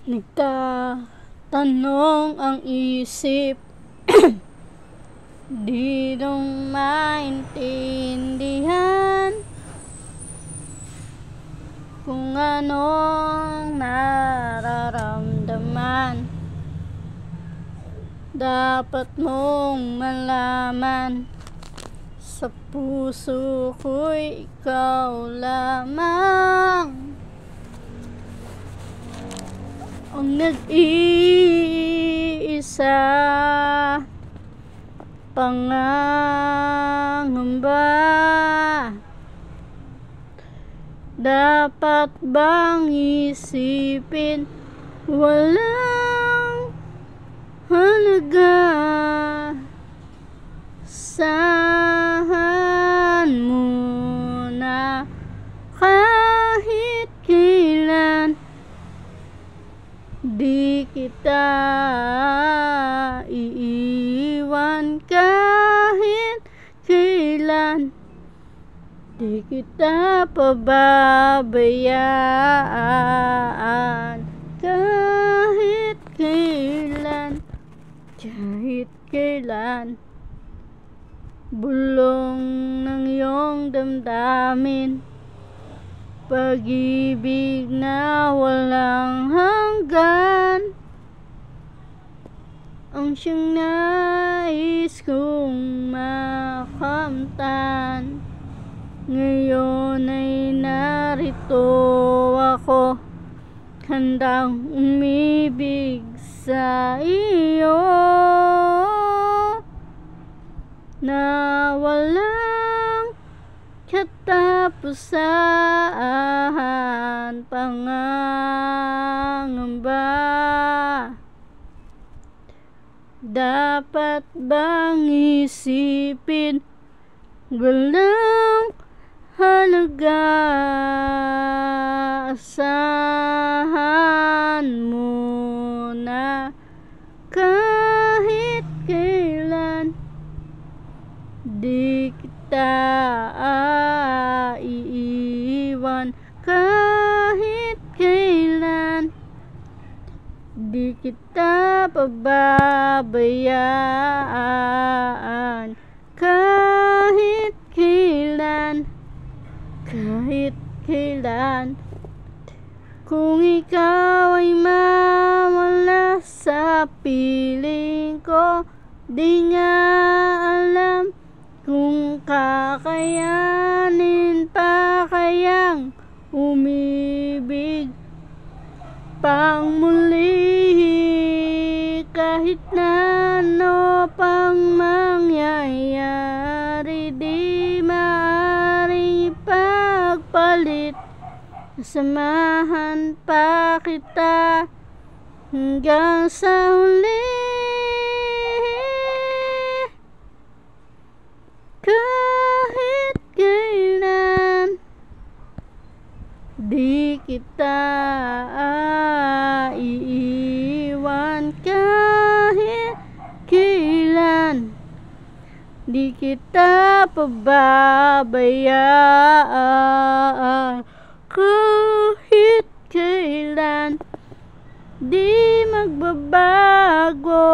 Nagtatanong ang isip, di nung maintindihan kung anong nararamdaman. Dapat mong malaman, sa puso ko'y ikaw lamang ang nag-iisa, pangangamba. Dapat bang isipin walang halaga? Sahan mo na kahit kailan di kita iiwan, kahit kailan di kita pababayaan, kahit kailan, kahit kailan. Bulong ng iyong damdamin, pag-ibig na walang hanggan, ang siyang nais kong makamtan. Ngayon ay narito ako, handang umibig sa iyo, na walang katapusan, pangangamba. Dapat bang isipin walang halaga? Asahan mo na kahit kailan di kita iiwan, kahit kailan di kita pababayaan, kahit kailan, kahit kailan. Kung ikaw ay mawala sa piling ko, di nga alam kung kakayanin pa kayang umibig pang muli, kahit na ano pang mangyayari, di maaaring ipagpalit. Samahan pa kita hanggang sa huli, kahit kailan di kita iiwan, kahit kailan di kita pababayaan, kahit kailan di magbabago.